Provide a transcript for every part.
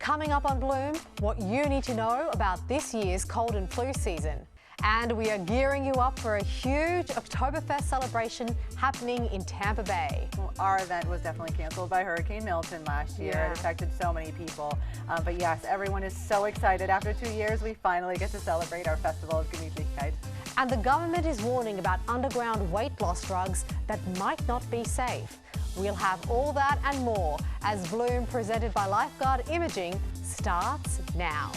Coming up on Bloom, what you need to know about this year's cold and flu season. And we are gearing you up for a huge Oktoberfest celebration happening in Tampa Bay. Well, our event was definitely canceled by Hurricane Milton last year. It affected so many people. But yes, everyone is so excited. After 2 years, we finally get to celebrate our Festival of Gemütlichkeit. And the government is warning about underground weight loss drugs that might not be safe. We'll have all that and more as Bloom, presented by Lifeguard Imaging, starts now.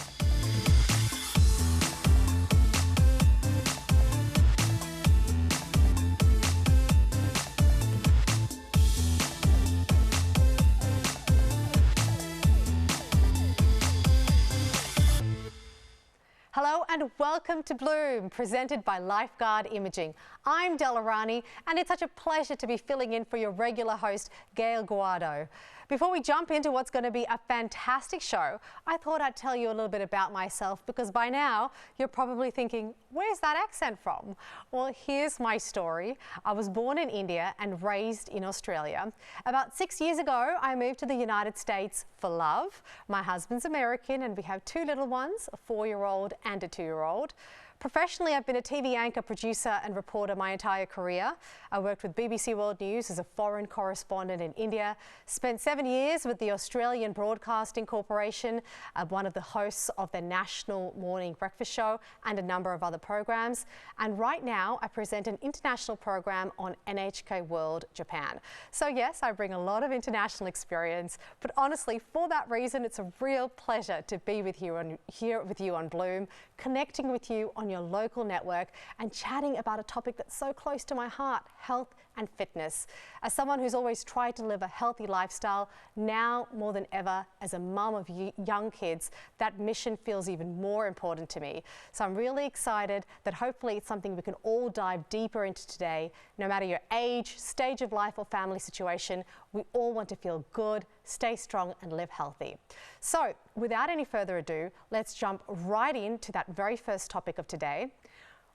Hello and welcome to Bloom, presented by Lifeguard Imaging. I'm Irani, and it's such a pleasure to be filling in for your regular host, Gail Guardo. Before we jump into what's going to be a fantastic show, I thought I'd tell you a little bit about myself, because by now you're probably thinking, where's that accent from? Well, here's my story. I was born in India and raised in Australia. About 6 years ago, I moved to the United States for love. My husband's American and we have two little ones, a 4-year-old and a 2-year-old. Professionally, I've been a TV anchor, producer and reporter my entire career. I worked with BBC World News as a foreign correspondent in India, spent 7 years with the Australian Broadcasting Corporation, one of the hosts of the National Morning Breakfast Show and a number of other programs. And right now, I present an international program on NHK World Japan. So yes, I bring a lot of international experience, but honestly, for that reason, it's a real pleasure to be with you here with you on Bloom, connecting with you on your local network and chatting about a topic that's so close to my heart, health and fitness. As someone who's always tried to live a healthy lifestyle, now more than ever as a mum of young kids, that mission feels even more important to me. So I'm really excited that hopefully it's something we can all dive deeper into today. No matter your age, stage of life or family situation, we all want to feel good, stay strong and live healthy. So without any further ado, let's jump right into that very first topic of today.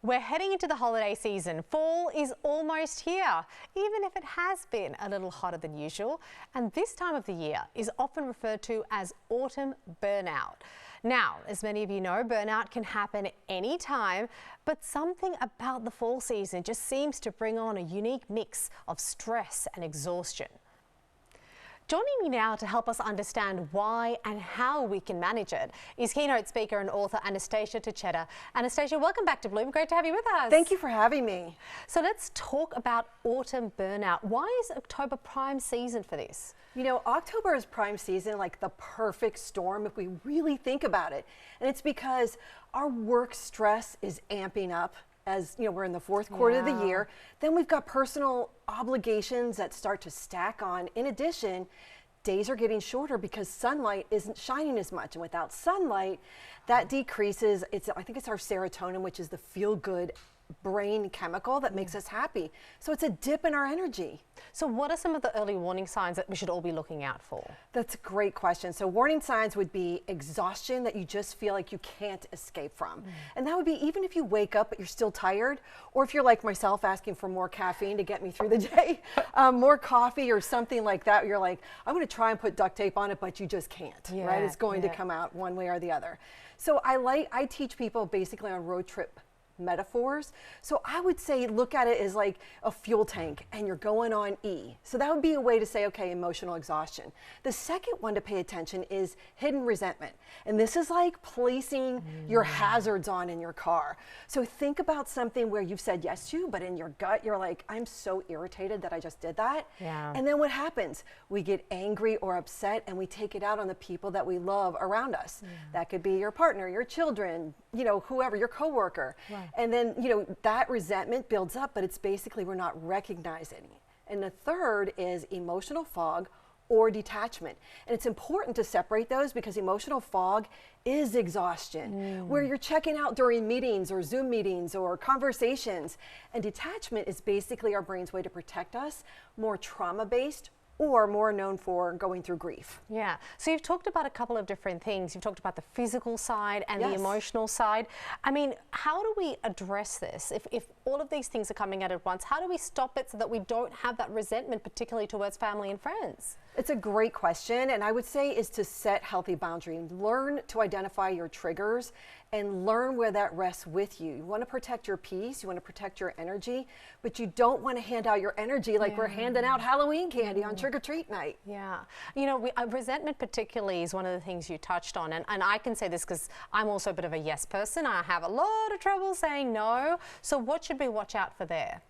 We're heading into the holiday season. Fall is almost here, even if it has been a little hotter than usual. And this time of the year is often referred to as autumn burnout. Now, as many of you know, burnout can happen any time, but something about the fall season just seems to bring on a unique mix of stress and exhaustion. Joining me now to help us understand why and how we can manage it is keynote speaker and author Anastasia Tucheta. Anastasia, welcome back to Bloom. Great to have you with us. Thank you for having me. So let's talk about autumn burnout. Why is October prime season for this? You know, October is prime season, like the perfect storm if we really think about it. And it's because our work stress is amping up. As you know, we're in the fourth quarter of the year. Then we've got personal obligations that start to stack on. In addition, days are getting shorter because sunlight isn't shining as much. And without sunlight, that decreases, I think it's our serotonin, which is the feel-good brain chemical that makes us happy. So it's a dip in our energy. So what are some of the early warning signs that we should all be looking out for? That's a great question. So warning signs would be exhaustion that you just feel like you can't escape from. And that would be even if you wake up but you're still tired, or if you're like myself asking for more caffeine to get me through the day, more coffee or something like that. You're like, I'm going to try and put duct tape on it, but you just can't, right? It's going to come out one way or the other. So I teach people basically on road trip metaphors. So I would say look at it as like a fuel tank and you're going on E. So that would be a way to say, okay, emotional exhaustion. The second one to pay attention is hidden resentment. And this is like placing your hazards on in your car. So think about something where you've said yes to, but in your gut, you're like, I'm so irritated that I just did that. And then what happens? We get angry or upset and we take it out on the people that we love around us. That could be your partner, your children, you know, whoever, your coworker. And then, you know, that resentment builds up, but it's basically we're not recognizing it. And the third is emotional fog or detachment. And it's important to separate those because emotional fog is exhaustion, where you're checking out during meetings or Zoom meetings or conversations. And detachment is basically our brain's way to protect us, more trauma-based or more known for going through grief. Yeah, so you've talked about a couple of different things. You've talked about the physical side and the emotional side. I mean, how do we address this? If all of these things are coming out at once, how do we stop it so that we don't have that resentment, particularly towards family and friends? It's a great question, and I would say is to set healthy boundaries. Learn to identify your triggers and learn where that rests with you. You want to protect your peace, you want to protect your energy, but you don't want to hand out your energy like we're handing out Halloween candy on trick-or-treat night. Yeah. You know, resentment particularly is one of the things you touched on, and I can say this because I'm also a bit of a yes person. I have a lot of trouble saying no. So what should we watch out for there?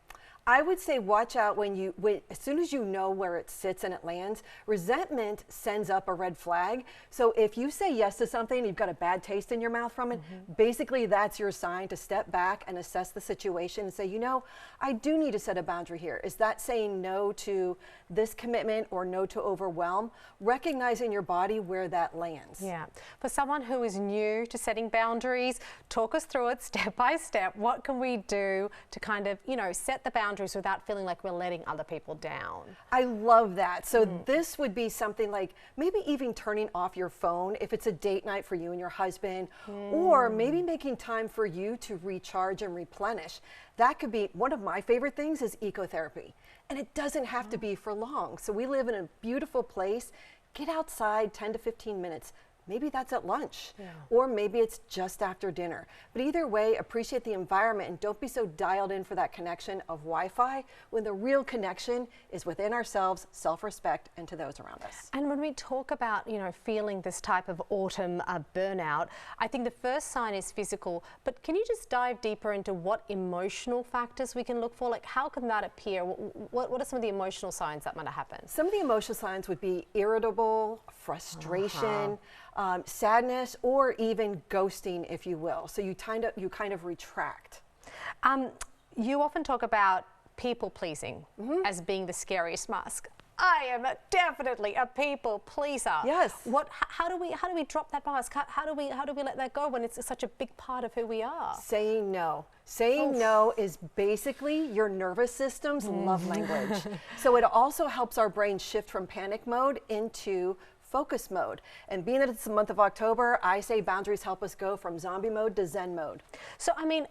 I would say watch out as soon as you know where it sits and it lands. Resentment sends up a red flag. So if you say yes to something and you've got a bad taste in your mouth from it, basically that's your sign to step back and assess the situation and say, you know, I do need to set a boundary here. Is that saying no to this commitment or no to overwhelm? Recognizing your body where that lands. Yeah. For someone who is new to setting boundaries, talk us through it step by step. What can we do to kind of, you know, set the boundaries without feeling like we're letting other people down? I love that. So this would be something like maybe even turning off your phone if it's a date night for you and your husband, or maybe making time for you to recharge and replenish. That could be one of my favorite things is ecotherapy. And it doesn't have to be for long. So we live in a beautiful place. Get outside 10 to 15 minutes. Maybe that's at lunch, or maybe it's just after dinner. But either way, appreciate the environment and don't be so dialed in for that connection of Wi-Fi when the real connection is within ourselves, self-respect, and to those around us. And when we talk about, you know, feeling this type of autumn burnout, I think the first sign is physical, but can you just dive deeper into what emotional factors we can look for? Like, how can that appear? What are some of the emotional signs that might happen? Some of the emotional signs would be irritable, frustration, sadness, or even ghosting, if you will. So you kind of retract. You often talk about people pleasing as being the scariest mask. I am definitely a people pleaser. Yes. How do we drop that mask? How do we let that go when it's such a big part of who we are? Saying no. Saying no is basically your nervous system's love language. So it also helps our brain shift from panic mode into focus mode. And being that it's the month of October, I say boundaries help us go from zombie mode to zen mode. So, I mean,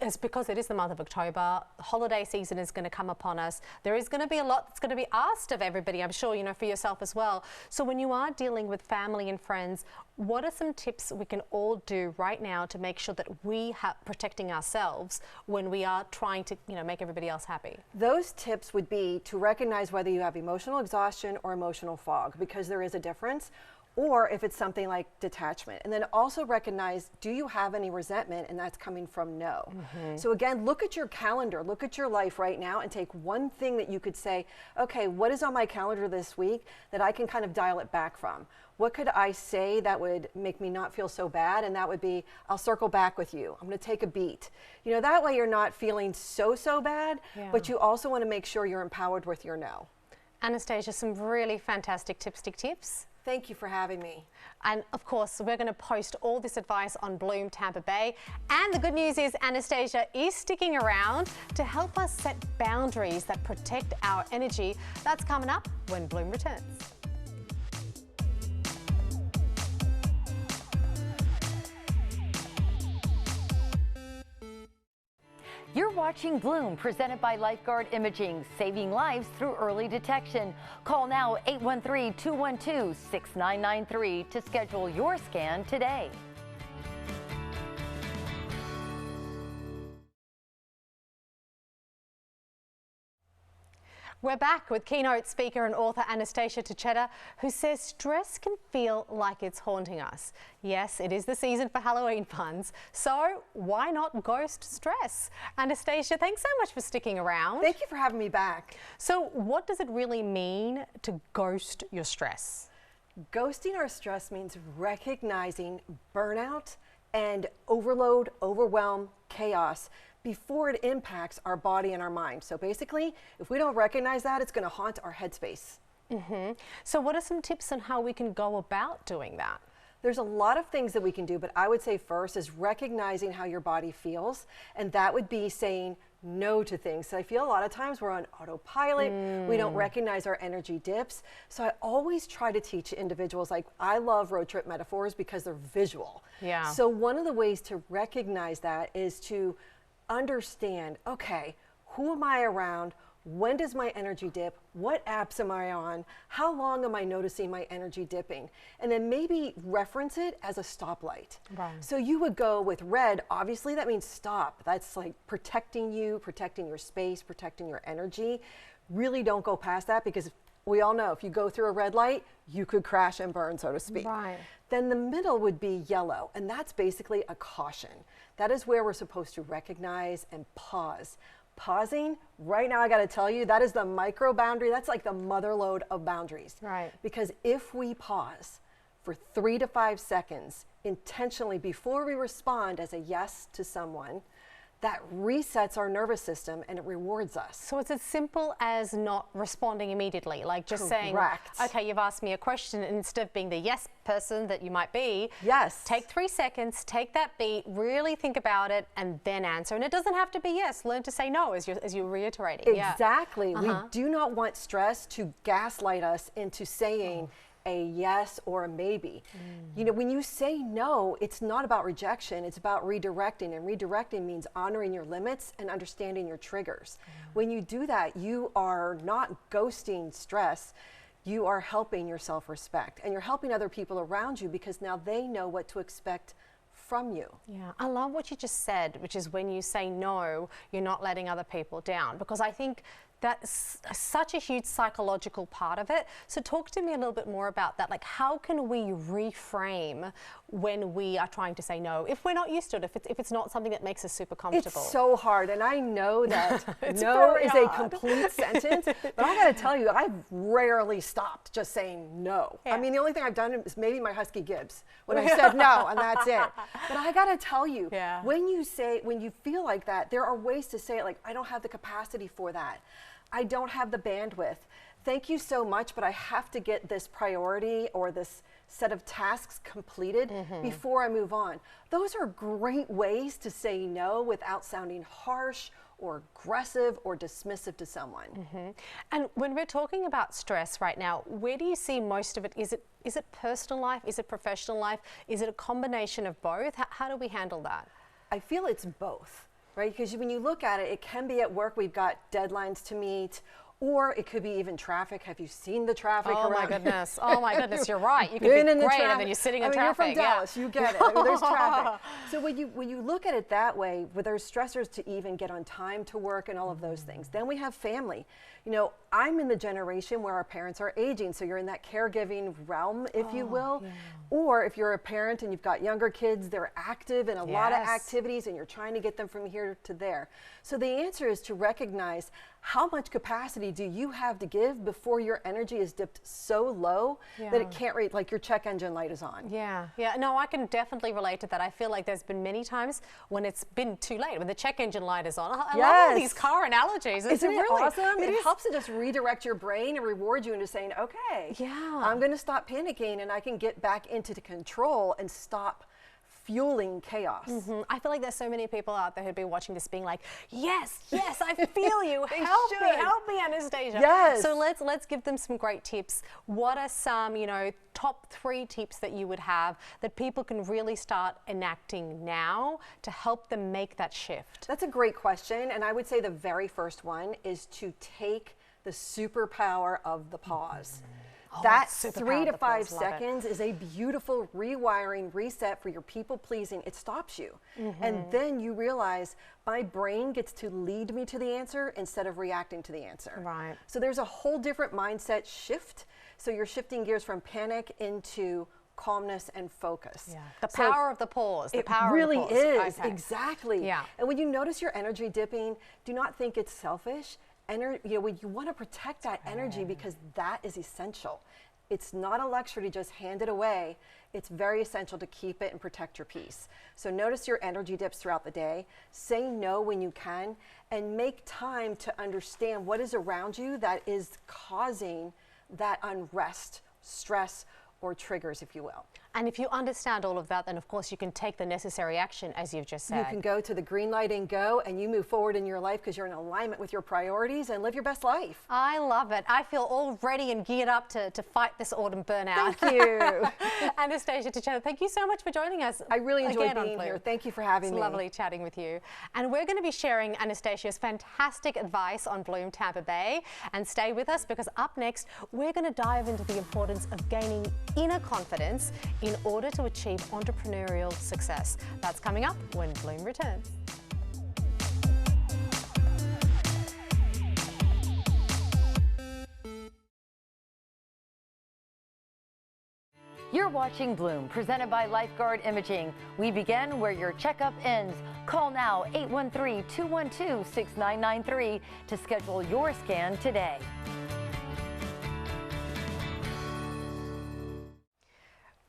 it's because it is the month of October, holiday season is going to come upon us. There is going to be a lot that's going to be asked of everybody, I'm sure, you know, for yourself as well. So when you are dealing with family and friends, what are some tips we can all do right now to make sure that we are protecting ourselves when we are trying to, you know, make everybody else happy? Those tips would be to recognize whether you have emotional exhaustion or emotional fog, because there is a difference, or if it's something like detachment. And then also recognize, do you have any resentment, and that's coming from no. So again, look at your calendar, look at your life right now, and take one thing that you could say, okay, what is on my calendar this week that I can kind of dial it back from? What could I say that would make me not feel so bad? And that would be, I'll circle back with you. I'm going to take a beat. You know, that way you're not feeling so bad, but you also want to make sure you're empowered with your no. Anastasia, some really fantastic tips. Thank you for having me. And of course, we're going to post all this advice on Bloom Tampa Bay. And the good news is Anastasia is sticking around to help us set boundaries that protect our energy. That's coming up when Bloom returns. You're watching Bloom, presented by Lifeguard Imaging, saving lives through early detection. Call now 813-212-6993 to schedule your scan today. We're back with keynote speaker and author Anastasia Tuchetta, who says stress can feel like it's haunting us. Yes, it is the season for Halloween puns, so why not ghost stress? Anastasia, thanks so much for sticking around. Thank you for having me back. So what does it really mean to ghost your stress? Ghosting our stress means recognizing burnout and overload, overwhelm, chaos before it impacts our body and our mind. So basically, if we don't recognize that, it's going to haunt our headspace. So what are some tips on how we can go about doing that? There's a lot of things that we can do, but I would say first is recognizing how your body feels, and that would be saying no to things. So I feel a lot of times we're on autopilot, we don't recognize our energy dips. So I always try to teach individuals, like, I love road trip metaphors because they're visual. Yeah. So one of the ways to recognize that is to understand, okay, who am I around? when does my energy dip? What apps am I on? How long am I noticing my energy dipping? And then maybe reference it as a stoplight. Right. So you would go with red, obviously that means stop. That's like protecting you, protecting your space, protecting your energy. Really don't go past that, because we all know if you go through a red light, you could crash and burn, so to speak. Right. Then the middle would be yellow, and that's basically a caution. That is where we're supposed to recognize and pause. Pausing, right now I gotta tell you, that is the micro boundary. That's like the mother lode of boundaries. Right. Because if we pause for 3 to 5 seconds intentionally before we respond as a yes to someone, that resets our nervous system and it rewards us. So it's as simple as not responding immediately, like just saying, Correct. okay, you've asked me a question, and instead of being the yes person that you might be, Yes. take 3 seconds, take that beat, really think about it, and then answer. And it doesn't have to be yes. Learn to say no, as you're reiterating. Exactly. We do not want stress to gaslight us into saying a yes or a maybe. You know, when you say no, it's not about rejection, it's about redirecting, and redirecting means honoring your limits and understanding your triggers. When you do that, you are not ghosting stress, you are helping your self-respect, and you're helping other people around you, because now they know what to expect from you. Yeah, I love what you just said, which is when you say no, you're not letting other people down, because I think that's such a huge psychological part of it. So talk to me a little bit more about that. Like, how can we reframe when we are trying to say no, if we're not used to it, if it's not something that makes us super comfortable? It's so hard, and I know that no very is a hard. complete sentence, but I gotta tell you, I've rarely stopped just saying no. Yeah. I mean, the only thing I've done is maybe my Husky Gibbs, when I said no, and that's it. But I gotta tell you, when you feel like that, there are ways to say it, like, I don't have the capacity for that. I don't have the bandwidth. Thank you so much, but I have to get this priority or this set of tasks completed before I move on. Those are great ways to say no without sounding harsh or aggressive or dismissive to someone. And when we're talking about stress right now, where do you see most of it? Is it personal life? Is it professional life? Is it a combination of both? How do we handle that? I feel it's both, right? Because when you look at it, it can be at work, we've got deadlines to meet, or it could be even traffic. Have you seen the traffic around? My goodness. Oh my goodness, you're right. You could Been be in the great traffic. and then you're sitting in You're traffic. from Dallas, you get it. I mean, there's traffic. So when you look at it that way, where there's stressors to even get on time to work and all of those things. Then we have family. You know, I'm in the generation where our parents are aging, so you're in that caregiving realm, if you will. Or if you're a parent and you've got younger kids, they're active in a lot of activities and you're trying to get them from here to there. So the answer is to recognize how much capacity do you have to give before your energy is dipped so low that it can't read, like your check engine light is on. Yeah, no, I can definitely relate to that. I feel like there's been many times when it's been too late, when the check engine light is on. I love all these car analogies. Isn't it really awesome? It helps to just redirect your brain and reward you into saying, okay, I'm going to stop panicking and I can get back into the control and stop fueling chaos. I feel like there's so many people out there who'd be watching this being like, yes, I feel you. help me, Anastasia. Yes. So let's give them some great tips. What are some, top 3 tips that you would have that people can really start enacting now to help them make that shift? That's a great question, and I would say the very first one is to take the superpower of the pause. That 3 to 5 seconds is a beautiful rewiring reset for your people pleasing. It stops you. And then you realize my brain gets to lead me to the answer instead of reacting to the answer. Right. So there's a whole different mindset shift. So you're shifting gears from panic into calmness and focus. The power of the pause. It really is. Exactly. Yeah. And when you notice your energy dipping, do not think it's selfish. You want to protect that energy because that is essential. It's not a luxury to just hand it away. It's very essential to keep it and protect your peace. So notice your energy dips throughout the day. Say no when you can, and make time to understand what is around you that is causing that unrest, stress, or triggers, if you will. And if you understand all of that, then of course you can take the necessary action, as you've just said. You can go to the green light and go, and you move forward in your life because you're in alignment with your priorities and live your best life. I love it. I feel all ready and geared up to fight this autumn burnout. Thank you. Anastasia Tichena, thank you so much for joining us. I really enjoyed again being here. Thank you for having me. It's lovely chatting with you. And we're going to be sharing Anastasia's fantastic advice on Bloom Tampa Bay. And stay with us, because up next, we're going to dive into the importance of gaining inner confidence in order to achieve entrepreneurial success. That's coming up when Bloom returns. You're watching Bloom, presented by Lifeguard Imaging. We begin where your checkup ends. Call now 813-212-6993 to schedule your scan today.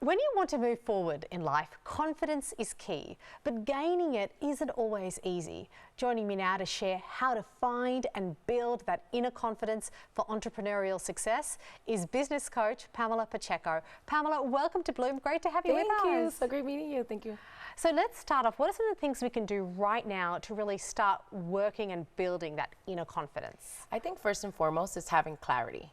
When you want to move forward in life, confidence is key, but gaining it isn't always easy. Joining me now to share how to find and build that inner confidence for entrepreneurial success is business coach Pamela Pacheco. Pamela, welcome to Bloom. Great to have you with us. Thank you. So great meeting you. Thank you. So let's start off. What are some of the things we can do right now to really start working and building that inner confidence? I think first and foremost is having clarity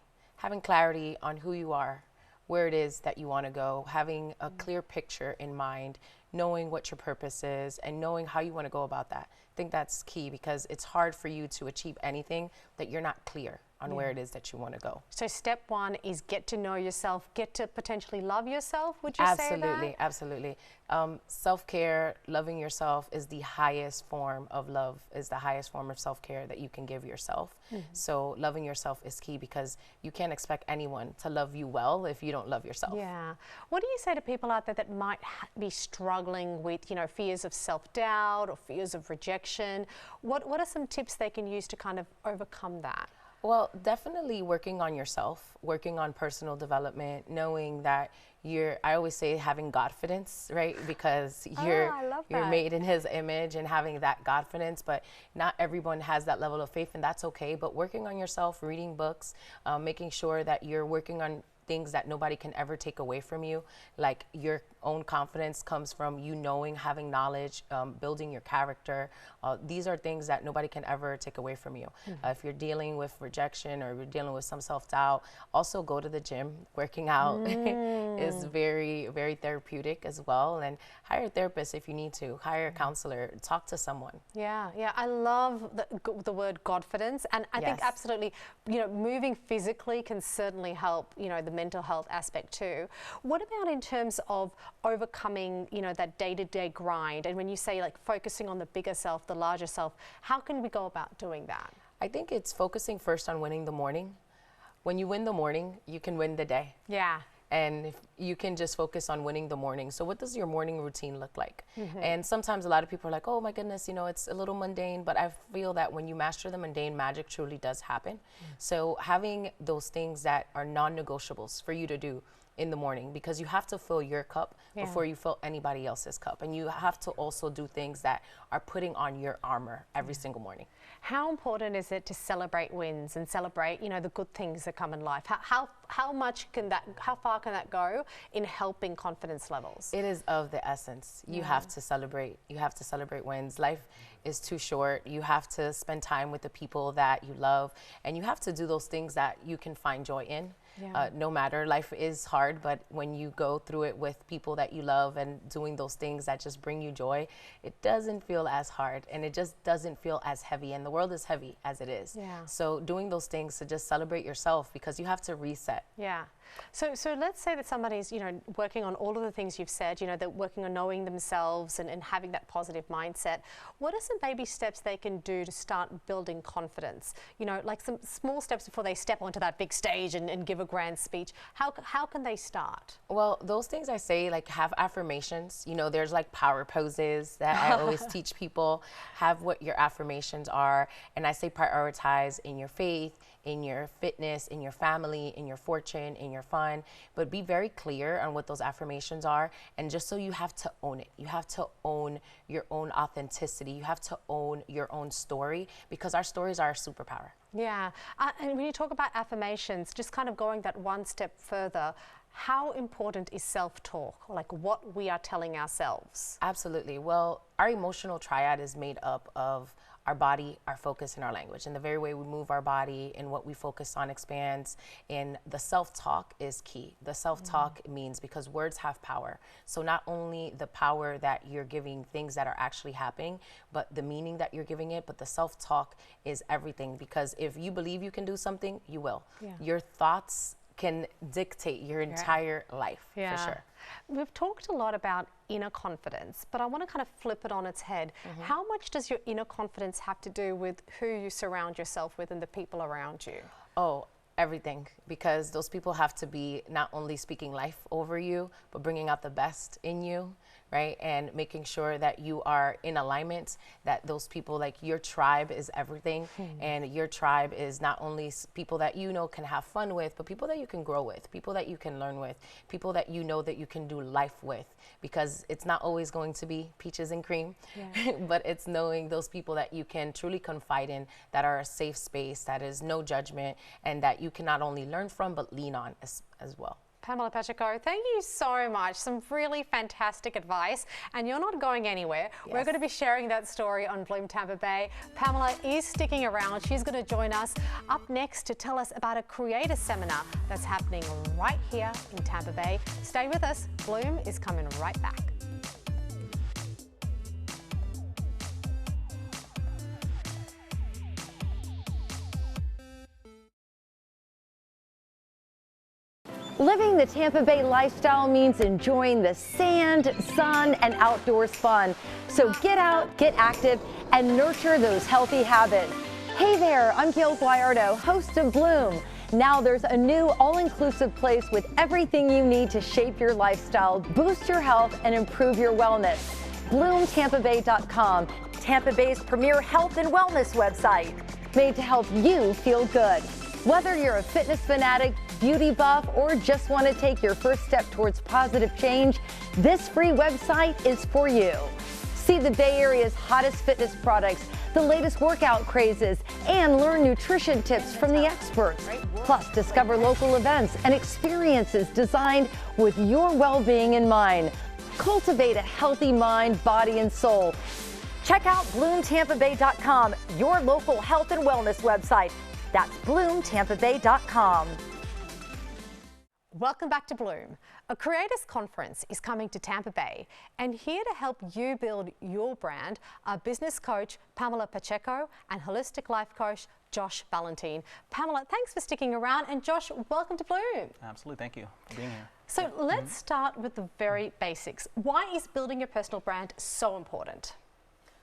on who you are, where it is that you want to go, having a clear picture in mind, knowing what your purpose is, and knowing how you want to go about that. I think that's key, because it's hard for you to achieve anything that you're not clear on where it is that you want to go. So step one is get to know yourself, get to potentially love yourself, would you say that? Absolutely, absolutely. Self-care, loving yourself is the highest form of love, is the highest form of self-care that you can give yourself. So loving yourself is key, because you can't expect anyone to love you well if you don't love yourself. Yeah. What do you say to people out there that might be struggling with, you know, fears of self-doubt or fears of rejection? What are some tips they can use to kind of overcome that? Well, definitely working on yourself, working on personal development, knowing that I always say having Godfidence, right? Because you're made in His image, and having that Godfidence, but not everyone has that level of faith, and that's okay. But working on yourself, reading books, making sure that you're working on things that nobody can ever take away from you. Like your own confidence comes from you knowing, having knowledge, building your character. These are things that nobody can ever take away from you. If you're dealing with rejection or you're dealing with some self-doubt, also go to the gym. Working out is very, very therapeutic as well. And hire a therapist if you need to. Hire a counselor. Talk to someone. Yeah, yeah. I love the word Godfidence, and I think absolutely, you know, moving physically can certainly help, you know, the mental health aspect too. What about in terms of overcoming, you know, that day-to-day grind? And when you say like focusing on the bigger self, the larger self, how can we go about doing that? I think it's focusing first on winning the morning. When you win the morning, you can win the day. Yeah. And if you can just focus on winning the morning. So what does your morning routine look like? And sometimes a lot of people are like, oh my goodness, you know, it's a little mundane, but I feel that when you master the mundane, magic truly does happen. So having those things that are non-negotiables for you to do in the morning, because you have to fill your cup before you fill anybody else's cup. And you have to also do things that are putting on your armor every single morning. How important is it to celebrate wins and celebrate, you know, the good things that come in life? How much can that, how far can that go in helping confidence levels? It is of the essence. You have to celebrate. You have to celebrate wins. Life is too short. You have to spend time with the people that you love, and you have to do those things that you can find joy in. No matter, life is hard, but when you go through it with people that you love and doing those things that just bring you joy, it doesn't feel as hard, and it just doesn't feel as heavy, and the world is heavy as it is. So doing those things to just celebrate yourself, because you have to reset. So let's say that somebody's, you know, working on all of the things you've said, you know, they're working on knowing themselves and having that positive mindset. What are some baby steps they can do to start building confidence? You know, like some small steps before they step onto that big stage and give a grand speech. How can they start? Well, those things I say, like, have affirmations. You know, there's like power poses that I always teach people. Have what your affirmations are. And I say prioritize in your faith, in your fitness, in your family, in your fortune, in your fun, but be very clear on what those affirmations are. And just so you have to own it. You have to own your own authenticity. You have to own your own story, because our stories are our superpower. Yeah, and when you talk about affirmations, just kind of going that one step further, how important is self-talk, like what we are telling ourselves? Absolutely. Well, our emotional triad is made up of our body, our focus, and our language. And the very way we move our body and what we focus on expands. And the self-talk is key. The self-talk means, because words have power. So not only the power that you're giving things that are actually happening, but the meaning that you're giving it, but the self-talk is everything. Because if you believe you can do something, you will. Yeah. Your thoughts can dictate your entire life, for sure. We've talked a lot about inner confidence, but I want to kind of flip it on its head. How much does your inner confidence have to do with who you surround yourself with and the people around you? Oh, everything, because those people have to be not only speaking life over you, but bringing out the best in you, right? And making sure that you are in alignment, that those people, like your tribe is everything. And your tribe is not only people that you know can have fun with, but people that you can grow with, people that you can learn with, people that you know that you can do life with, because it's not always going to be peaches and cream, but it's knowing those people that you can truly confide in, that are a safe space, that is no judgment, and that you can not only learn from, but lean on as well. Pamela Pacheco, thank you so much. Some really fantastic advice, and you're not going anywhere. Yes. We're going to be sharing that story on Bloom Tampa Bay. Pamela is sticking around. She's going to join us up next to tell us about a creator seminar that's happening right here in Tampa Bay. Stay with us. Bloom is coming right back. Living the Tampa Bay lifestyle means enjoying the sand, sun, and outdoors fun. So get out, get active, and nurture those healthy habits. Hey there, I'm Gail Guayardo, host of Bloom. Now there's a new all-inclusive place with everything you need to shape your lifestyle, boost your health, and improve your wellness. BloomTampaBay.com, Tampa Bay's premier health and wellness website, made to help you feel good. Whether you're a fitness fanatic, beauty buff, or just want to take your first step towards positive change, this free website is for you. See the Bay Area's hottest fitness products, the latest workout crazes, and learn nutrition tips from the experts. Plus, discover local events and experiences designed with your well-being in mind. Cultivate a healthy mind, body, and soul. Check out BloomTampaBay.com, your local health and wellness website. That's BloomTampaBay.com. Welcome back to Bloom. A Creators Conference is coming to Tampa Bay, and here to help you build your brand are business coach Pamela Pacheco and holistic life coach Josh Valentine. Pamela, thanks for sticking around, and Josh, welcome to Bloom. Absolutely, thank you for being here. So let's start with the very basics. Why is building your personal brand so important?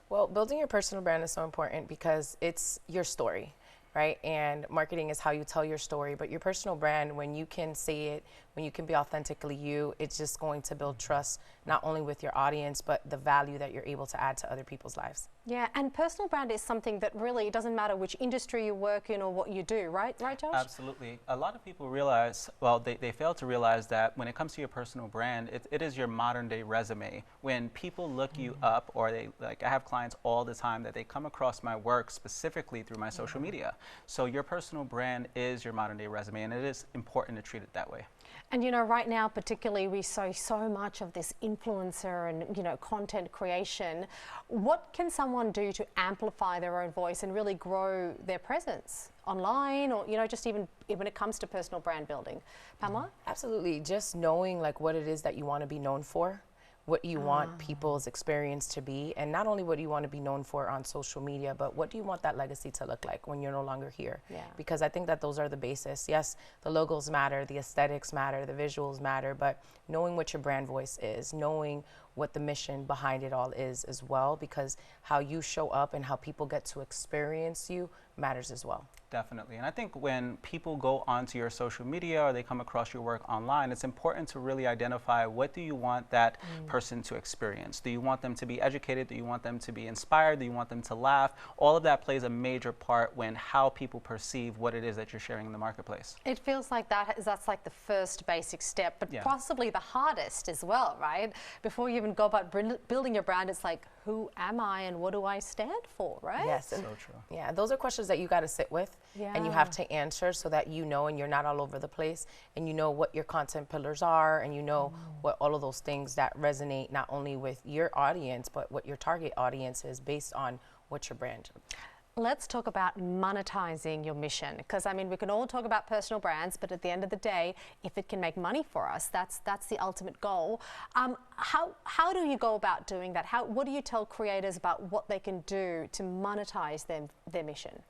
Well, building your personal brand is so important because it's your story, right? And marketing is how you tell your story, but your personal brand, when you can say it, when you can be authentically you, it's just going to build trust, not only with your audience, but the value that you're able to add to other people's lives. Yeah, and personal brand is something that really, it doesn't matter which industry you work in or what you do, right? Right, Josh? Absolutely. A lot of people realize, well, they fail to realize that when it comes to your personal brand, it is your modern day resume. When people look you up, or they, like, I have clients all the time that they come across my work specifically through my social media. So your personal brand is your modern day resume, and it is important to treat it that way. And you know, right now particularly, we see so much of this influencer and, you know, content creation. What can someone do to amplify their own voice and really grow their presence online, or, you know, just even when it comes to personal brand building? Pamela? Absolutely. Just knowing like what it is that you want to be known for, what you want people's experience to be, and not only what do you want to be known for on social media, but what do you want that legacy to look like when you're no longer here? Yeah. Because I think that those are the basis. Yes, the logos matter, the aesthetics matter, the visuals matter, but knowing what your brand voice is, knowing what the mission behind it all is as well, because how you show up and how people get to experience you matters as well. Definitely. And I think when people go onto your social media or they come across your work online, it's important to really identify, what do you want that person to experience? Do you want them to be educated? Do you want them to be inspired? Do you want them to laugh? All of that plays a major part when how people perceive what it is that you're sharing in the marketplace. It feels like that's like the first basic step, but possibly the hardest as well, right? Before you even go about building your brand, it's like, who am I and what do I stand for, right? Yes. So true. Yeah, those are questions that you got to sit with and you have to answer so that you know and you're not all over the place and you know what your content pillars are and you know what all of those things that resonate not only with your audience but what your target audience is based on what's your brand. Let's talk about monetizing your mission, because I mean we can all talk about personal brands, but at the end of the day, if it can make money for us, that's the ultimate goal. How do you go about doing that? What do you tell creators about what they can do to monetize their mission?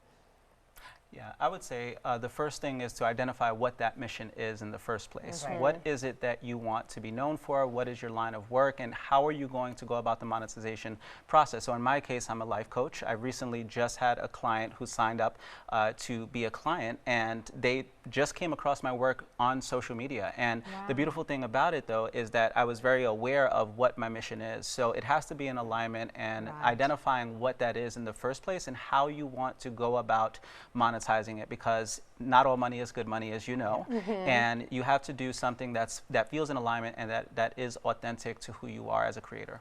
Yeah, I would say the first thing is to identify what that mission is in the first place. Right. What is it that you want to be known for? What is your line of work? And how are you going to go about the monetization process? So in my case, I'm a life coach. I recently just had a client who signed up to be a client, and they just came across my work on social media. And the beautiful thing about it, though, is that I was very aware of what my mission is. So it has to be in alignment and identifying what that is in the first place and how you want to go about monetizing it, because not all money is good money, as you know, and you have to do something that feels in alignment and that is authentic to who you are as a creator.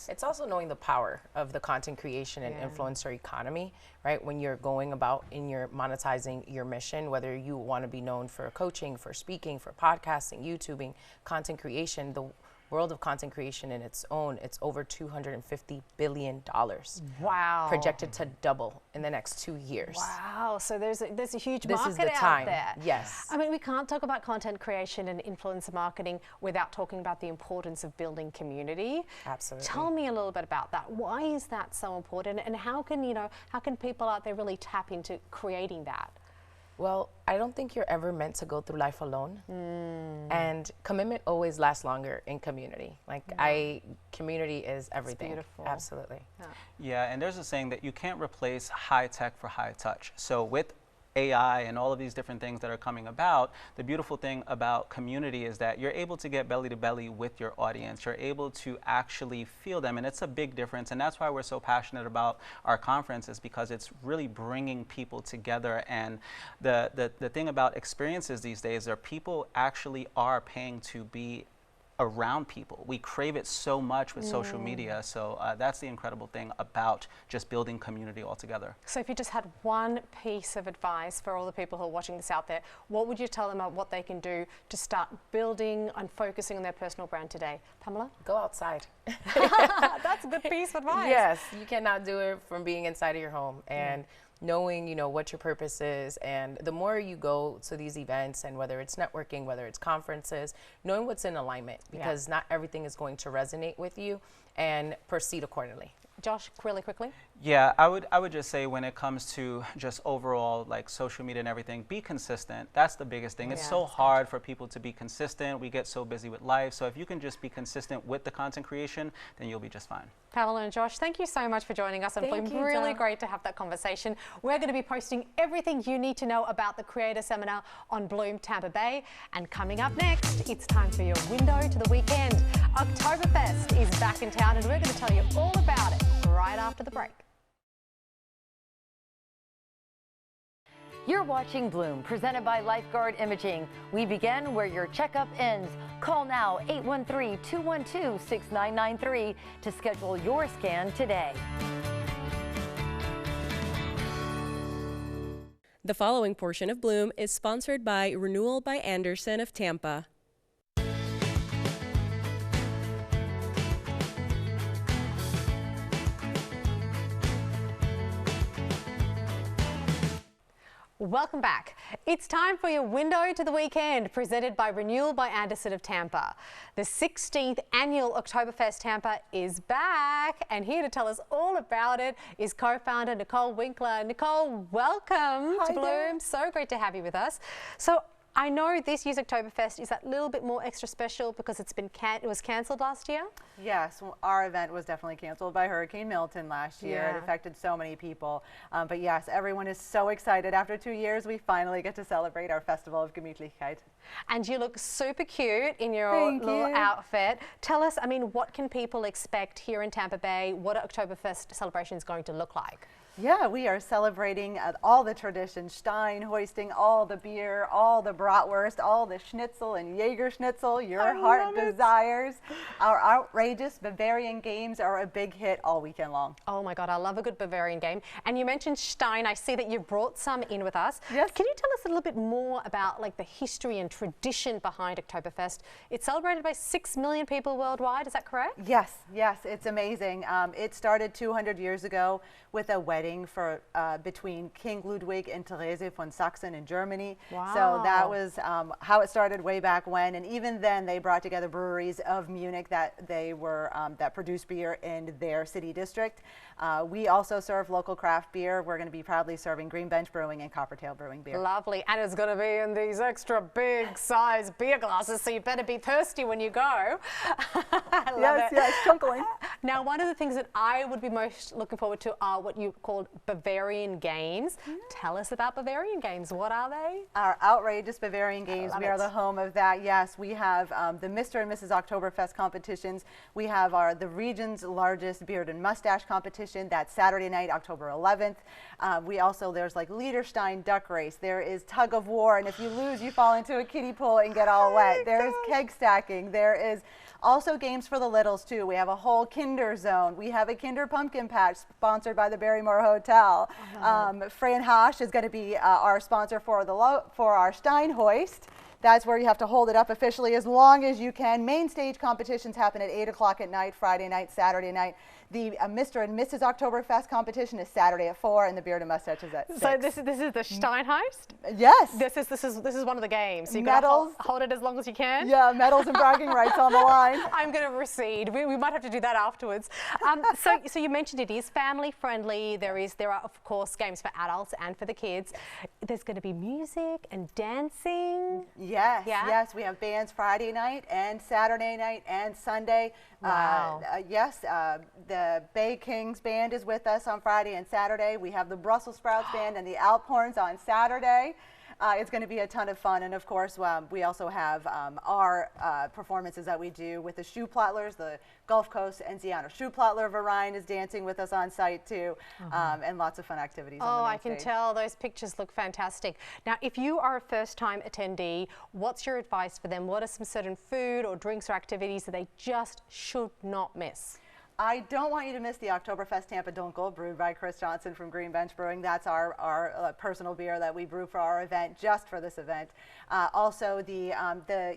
It's also knowing the power of the content creation and influencer economy, right? When you're going about in your monetizing your mission, whether you want to be known for coaching, for speaking, for podcasting, YouTubing, content creation, the world of content creation in its own, it's over $250 billion. Wow. Projected to double in the next 2 years. Wow, so there's a huge This market is the out time. there. Yes. I mean, we can't talk about content creation and influencer marketing without talking about the importance of building community. Absolutely. Tell me a little bit about that. Why is that so important, and how can people out there really tap into creating that? Well, I don't think you're ever meant to go through life alone. And commitment always lasts longer in community. Like community is everything. It's beautiful. Absolutely. Yeah, and there's a saying that you can't replace high tech for high touch. So with AI and all of these different things that are coming about, the beautiful thing about community is that you're able to get belly to belly with your audience. You're able to actually feel them, and it's a big difference. And that's why we're so passionate about our conference, is because it's really bringing people together. And the thing about experiences these days are people actually are paying to be around people. We crave it so much with social media. So that's the incredible thing about just building community altogether. So if you just had one piece of advice for all the people who are watching this out there, what would you tell them about what they can do to start building and focusing on their personal brand today? Pamela? Go outside. That's a good piece of advice. Yes, you cannot do it from being inside of your home. And knowing, what your purpose is, and the more you go to these events, and whether it's networking, whether it's conferences, knowing what's in alignment, because not everything is going to resonate with you, and proceed accordingly. Josh, really quickly. Yeah, I would just say when it comes to just overall like social media and everything, be consistent. That's the biggest thing. It's so hard for people to be consistent. We get so busy with life. So if you can just be consistent with the content creation, then you'll be just fine. Pamela and Josh, thank you so much for joining us on Bloom. Really great to have that conversation. We're going to be posting everything you need to know about the Creator Seminar on Bloom Tampa Bay. And coming up next, it's time for your window to the weekend. Oktoberfest is back in town, and we're going to tell you all about it right after the break. You're watching Bloom, presented by Lifeguard Imaging. We begin where your checkup ends. Call now 813-212-6993 to schedule your scan today. The following portion of Bloom is sponsored by Renewal by Andersen of Tampa. Welcome back. It's time for your window to the weekend, presented by Renewal by Andersen of Tampa. The 16th annual Oktoberfest Tampa is back, and here to tell us all about it is co-founder Nicole Winkler. Nicole, welcome to Bloom. So great to have you with us. So I know this year's Oktoberfest is that little bit more extra special because it was cancelled last year. Yes, well, our event was definitely canceled by Hurricane Milton last year. It affected so many people. But yes, everyone is so excited. After 2 years, we finally get to celebrate our Festival of Gemütlichkeit. And you look super cute in your little outfit. Tell us, I mean, what can people expect here in Tampa Bay? What are Oktoberfest celebrations going to look like? Yeah, we are celebrating all the traditions, Stein hoisting all the beer, all the bratwurst, all the schnitzel and Jaeger schnitzel your heart desires. Our outrageous Bavarian games are a big hit all weekend long. Oh my God, I love a good Bavarian game. And you mentioned Stein. I see that you brought some in with us. Yes. Can you tell us a little bit more about like the history and tradition behind Oktoberfest? It's celebrated by 6 million people worldwide, is that correct? Yes, yes, it's amazing. It started 200 years ago with a wedding for between King Ludwig and Therese von Sachsen in Germany. Wow. So that was how it started way back when, and even then they brought together breweries of Munich that they were that produced beer in their city district. We also serve local craft beer. We're going to be proudly serving Green Bench Brewing and Coppertail Brewing beer. Lovely, and it's going to be in these extra big size beer glasses, so you better be thirsty when you go. I love it. Yes, chunkling. Now, one of the things that I would be most looking forward to are what you called Bavarian games. Tell us about Bavarian games. What are they? Our outrageous Bavarian games. We are the home of that. Yes, we have the Mr. and Mrs. Oktoberfest competitions. We have the region's largest beard and mustache competition. That's Saturday night, October 11th. There's like Liederstein duck race. There is tug of war, and if you lose, you fall into a kiddie pool and get all wet. There's keg stacking. There is also games for the littles too. We have a whole Kinder Zone. We have a Kinder Pumpkin Patch sponsored by the Barrymore Hotel. Fran Hasch is going to be our sponsor for our Stein hoist. That's where you have to hold it up officially as long as you can. Main stage competitions happen at 8 o'clock at night, Friday night, Saturday night. The Mr. and Mrs. Oktoberfest competition is Saturday at 4, and the Beard and Mustache is at 6. So this is the Stein heist? Yes. This is one of the games. So you medals. Gotta hold it as long as you can. Yeah, medals and bragging rights on the line. I'm going to recede. We might have to do that afterwards. So you mentioned it is family friendly. There are of course games for adults and for the kids. There's going to be music and dancing. Yes, Yeah? yes. We have bands Friday night and Saturday night and Sunday. Wow. The Bay Kings band is with us on Friday and Saturday. We have the Brussels Sprouts band and the Alphorns on Saturday. It's going to be a ton of fun, and of course we also have our performances that we do with the Schuhplattlers. The Gulf Coast Enziano Schuhplattler Verein is dancing with us on site too, and lots of fun activities on the main I can stage. tell. Those pictures look fantastic. Now, if you are a first-time attendee, what's your advice for them? What are some certain food or drinks or activities that they just should not miss? I don't want you to miss the Oktoberfest Tampa Dunkel, brewed by Chris Johnson from Green Bench Brewing. That's our personal beer that we brew for our event, just for this event. Also, the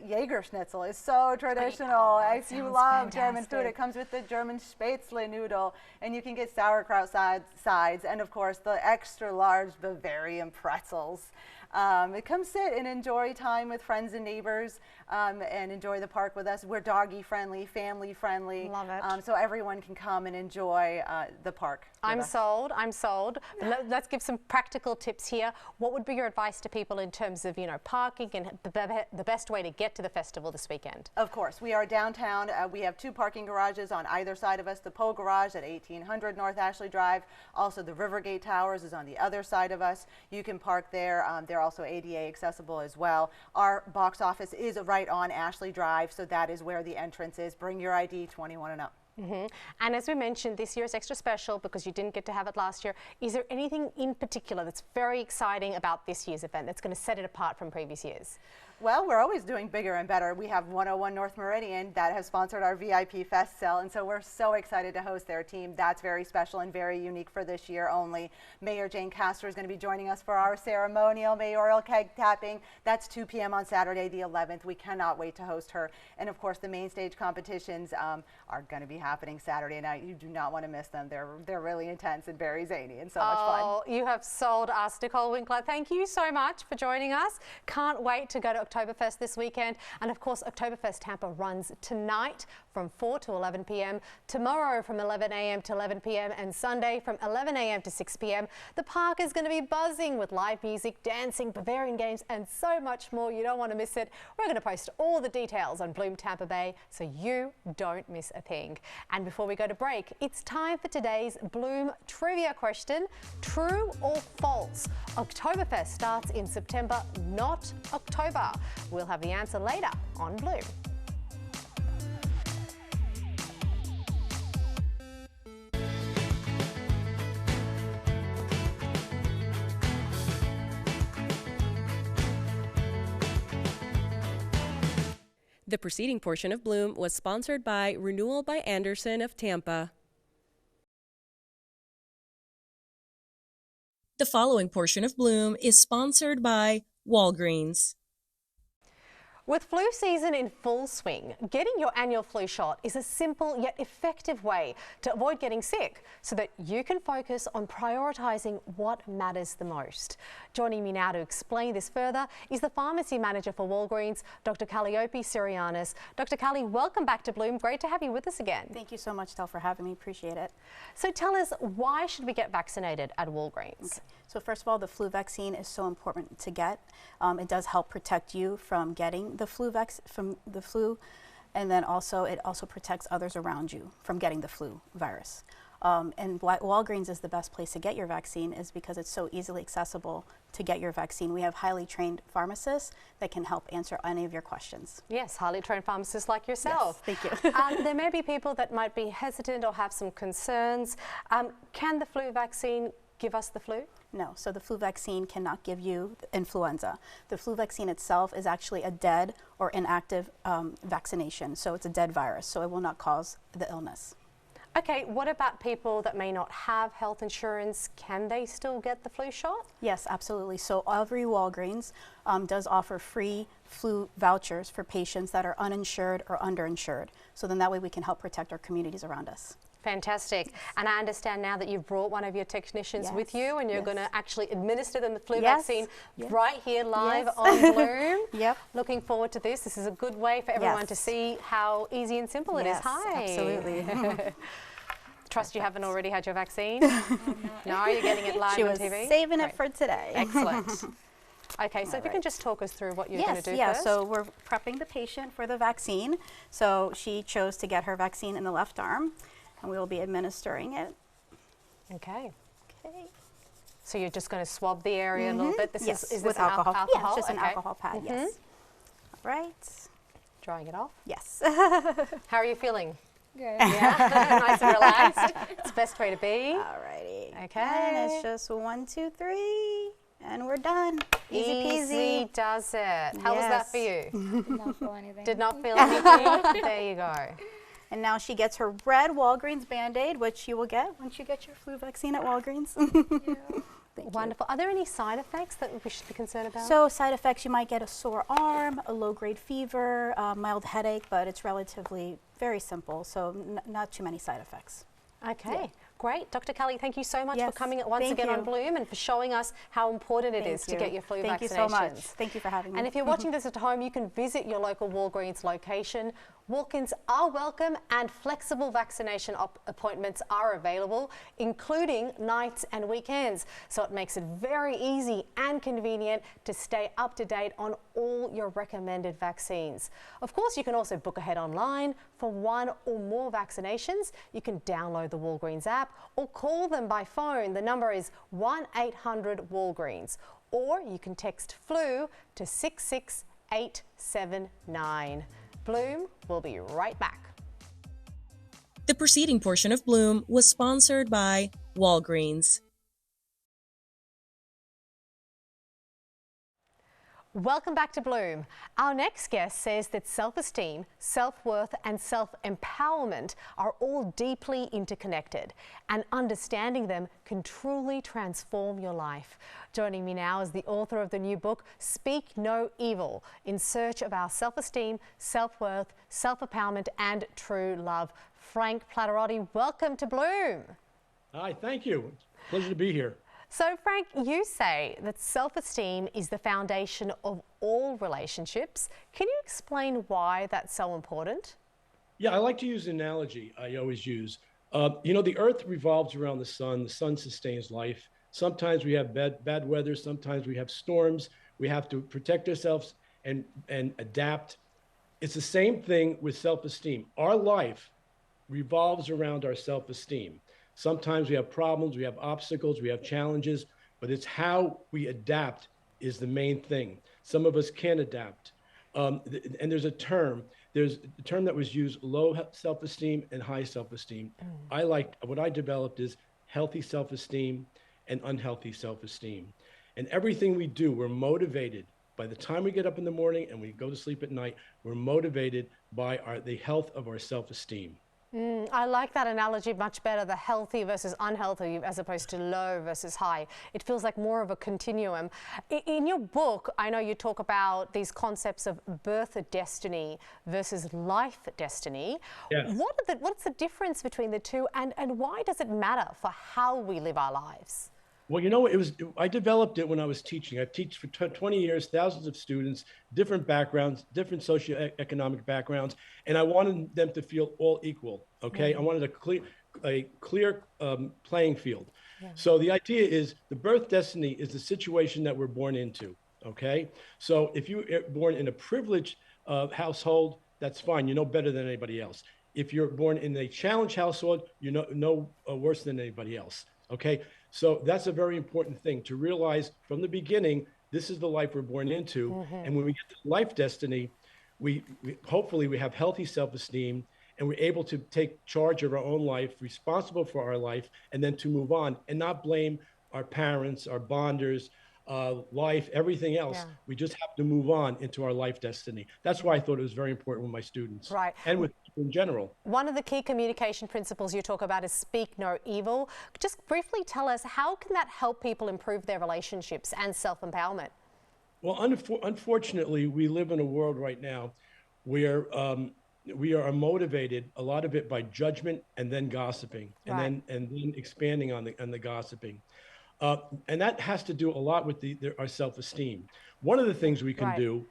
Jaeger Schnitzel is so traditional. If you love German food, it comes with the German Spätzle noodle, and you can get sauerkraut sides, and of course the extra large Bavarian pretzels. Come sit and enjoy time with friends and neighbors, and enjoy the park with us. We're doggy friendly, family friendly. Love it. So everyone can come and enjoy the park. I'm sold. I'm sold. Let's give some practical tips here. What would be your advice to people in terms of, parking and the best way to get to the festival this weekend? Of course, we are downtown. We have 2 parking garages on either side of us. The Poe Garage at 1800 North Ashley Drive. Also, the Rivergate Towers is on the other side of us. You can park there. They're also ADA accessible as well. Our box office is right on Ashley Drive, so that is where the entrance is. Bring your ID, 21 and up. And as we mentioned, this year is extra special because you didn't get to have it last year. Is there anything in particular that's very exciting about this year's event that's going to set it apart from previous years? Well, we're always doing bigger and better. We have 101 North Meridian that has sponsored our VIP Fest sale, and so we're so excited to host their team. That's very special and very unique for this year only. Mayor Jane Castor is going to be joining us for our ceremonial mayoral keg tapping. That's 2 p.m. on Saturday the 11th. We cannot wait to host her. And of course, the main stage competitions are going to be happening Saturday night. You do not want to miss them. They're really intense and very zany and so much fun. Oh, you have sold us, Nicole Winkler. Thank you so much for joining us. Can't wait to go to Oktoberfest this weekend. And of course, Oktoberfest Tampa runs tonight from 4 to 11 p.m., tomorrow from 11 a.m. to 11 p.m., and Sunday from 11 a.m. to 6 p.m. The park is going to be buzzing with live music, dancing, Bavarian games, and so much more. You don't want to miss it. We're going to post all the details on Bloom Tampa Bay so you don't miss a thing. And before we go to break, it's time for today's Bloom trivia question. True or false? Oktoberfest starts in September, not October. We'll have the answer later on Bloom. The preceding portion of Bloom was sponsored by Renewal by Andersen of Tampa. The following portion of Bloom is sponsored by Walgreens. With flu season in full swing, getting your annual flu shot is a simple yet effective way to avoid getting sick so that you can focus on prioritising what matters the most. Joining me now to explain this further is the pharmacy manager for Walgreens, Dr. Calliope Sirianis. Dr. Callie, welcome back to Bloom. Great to have you with us again. Thank you so much, Del, for having me. Appreciate it. So tell us, why should we get vaccinated at Walgreens? Okay. So first of all, the flu vaccine is so important to get. It does help protect you from getting the flu and then also it also protects others around you from getting the flu virus. And Walgreens is the best place to get your vaccine is because it's so easily accessible to get your vaccine. We have highly trained pharmacists that can help answer any of your questions. Yes, highly trained pharmacists like yourself. Yes, thank you. There may be people that might be hesitant or have some concerns. Can the flu vaccine give us the flu? No, so the flu vaccine cannot give you influenza. The flu vaccine itself is actually a dead or inactive vaccination, so it's a dead virus, so it will not cause the illness. Okay, what about people that may not have health insurance? Can they still get the flu shot? Yes, absolutely. So every Walgreens does offer free flu vouchers for patients that are uninsured or underinsured. So then that way we can help protect our communities around us. Fantastic. And I understand now that you've brought one of your technicians with you and you're going to actually administer them the flu vaccine right here live on Bloom. Yep. Looking forward to this. This is a good way for everyone to see how easy and simple it is. Hi. Absolutely. Trust you haven't already had your vaccine? No, you're getting it live on TV? She was saving it for today. Excellent. Okay, so if you can just talk us through what you're going to do first. So we're prepping the patient for the vaccine. So she chose to get her vaccine in the left arm, and we will be administering it. Okay. Okay. So you're just going to swab the area a little bit. This is this with an alcohol. alcohol? Yeah, just an alcohol pad. Yes. All right. Drying it off. Yes. How are you feeling? Good. Yeah, nice and relaxed. It's the best way to be. All righty. Okay. And it's just 1, 2, 3, and we're done. Easy peasy. Easy does it. How was that for you? Did not feel anything. Did not feel anything? There you go. And now she gets her red Walgreens Band-Aid, which you will get once you get your flu vaccine at Walgreens. Wonderful. Are there any side effects that we should be concerned about? So side effects, you might get a sore arm, a low-grade fever, mild headache, but it's relatively very simple, so not too many side effects. Okay, great. Dr. Callie, thank you so much for coming once again on Bloom and for showing us how important it is to get your flu vaccinations. Thank you so much. Thank you for having me. And if you're watching this at home, you can visit your local Walgreens location. Walk-ins are welcome and flexible vaccination appointments are available, including nights and weekends. So it makes it very easy and convenient to stay up to date on all your recommended vaccines. Of course, you can also book ahead online for one or more vaccinations. You can download the Walgreens app or call them by phone. The number is 1-800-WALGREENS, or you can text FLU to 66879. Bloom will be right back. The preceding portion of Bloom was sponsored by Walgreens. Welcome back to Bloom. Our next guest says that self-esteem, self-worth and self-empowerment are all deeply interconnected, and understanding them can truly transform your life. Joining me now is the author of the new book, Speak No Evil, In Search of Our Self-Esteem, Self-Worth, Self-Empowerment and True Love. Frank Platterotti, welcome to Bloom. Hi, thank you. Pleasure to be here. So Frank, you say that self-esteem is the foundation of all relationships. Can you explain why that's so important? Yeah, I like to use an analogy I always use. You know, the earth revolves around the sun sustains life. Sometimes we have bad weather, sometimes we have storms. We have to protect ourselves and adapt. It's the same thing with self-esteem. Our life revolves around our self-esteem. Sometimes we have problems, we have obstacles, we have challenges, but it's how we adapt is the main thing. Some of us can adapt. And there's a term that was used, low self-esteem and high self-esteem. What I developed is healthy self-esteem and unhealthy self-esteem. And everything we do, we're motivated By the time we get up in the morning and we go to sleep at night, we're motivated by the health of our self-esteem. I like that analogy much better, the healthy versus unhealthy as opposed to low versus high. It feels like more of a continuum. In your book, I know you talk about these concepts of birth destiny versus life destiny. Yes. What's the difference between the two, and why does it matter for how we live our lives? Well, I developed it when I was teaching. I teach for 20 years, thousands of students, different backgrounds, different socioeconomic backgrounds, and I wanted them to feel all equal, okay? I wanted a clear playing field. Yeah. So the idea is the birth destiny is the situation that we're born into, okay? So if you are born in a privileged household, that's fine. You know better than anybody else. If you're born in a challenged household, you know worse than anybody else, okay? So that's a very important thing to realize from the beginning. This is the life we're born into. And when we get to life destiny, we hopefully we have healthy self-esteem and we're able to take charge of our own life, responsible for our life, and then to move on and not blame our parents, our bonders, life, everything else. Yeah. We just have to move on into our life destiny. That's why I thought it was very important with my students. Right. And with people in general. One of the key communication principles you talk about is speak no evil. Just briefly tell us, how can that help people improve their relationships and self-empowerment? Well, unfortunately, we live in a world right now where we are motivated, a lot of it by judgment and then gossiping, and then expanding on the gossiping. And that has to do a lot with our self-esteem. One of the things we can do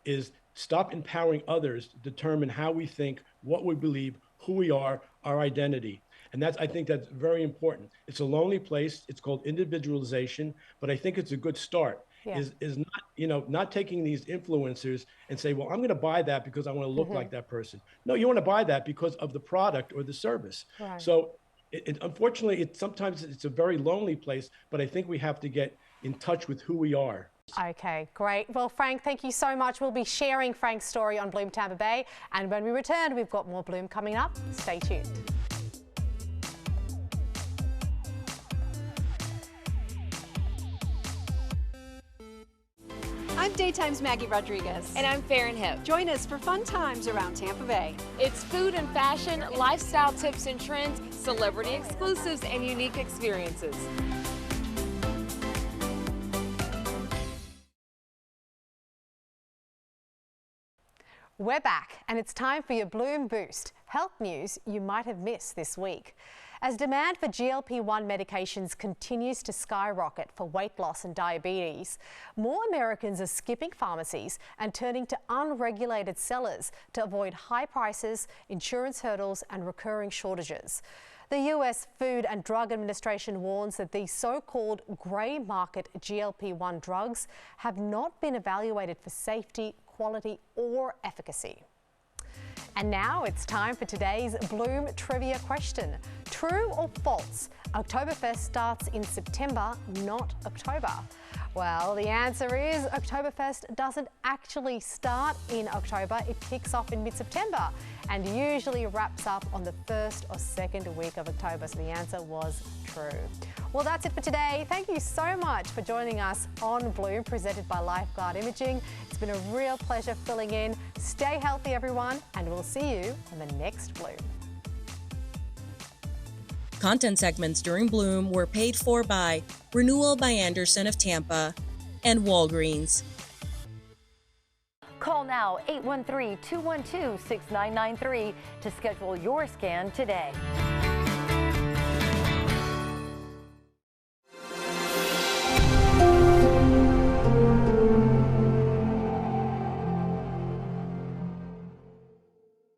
is stop empowering others to determine how we think, what we believe, who we are, our identity. And I think that's very important. It's a lonely place. It's called individualization, but I think it's a good start. Yeah. Is not, not taking these influencers and say, well, I'm going to buy that because I want to look like that person. No, you want to buy that because of the product or the service. Right. So unfortunately, sometimes it's a very lonely place, but I think we have to get in touch with who we are. Okay, great. Well, Frank, thank you so much. We'll be sharing Frank's story on Bloom Tampa Bay. And when we return, we've got more Bloom coming up. Stay tuned. I'm Daytime's Maggie Rodriguez. And I'm Farron Hip. Join us for fun times around Tampa Bay. It's food and fashion, lifestyle tips and trends, celebrity exclusives, and unique experiences. We're back, and it's time for your Bloom Boost, health news you might have missed this week. As demand for GLP-1 medications continues to skyrocket for weight loss and diabetes, more Americans are skipping pharmacies and turning to unregulated sellers to avoid high prices, insurance hurdles, and recurring shortages. The U.S. Food and Drug Administration warns that these so-called grey market GLP-1 drugs have not been evaluated for safety, quality, or efficacy. And now it's time for today's Bloom trivia question. True or false? Oktoberfest starts in September, not October. Well, the answer is Oktoberfest doesn't actually start in October. It kicks off in mid-September and usually wraps up on the first or second week of October. So the answer was true. Well, that's it for today. Thank you so much for joining us on Bloom, presented by Lifeguard Imaging. It's been a real pleasure filling in. Stay healthy, everyone, and we'll see you on the next Bloom. Content segments during Bloom were paid for by Renewal by Anderson of Tampa and Walgreens. Call now 813-212-6993 to schedule your scan today.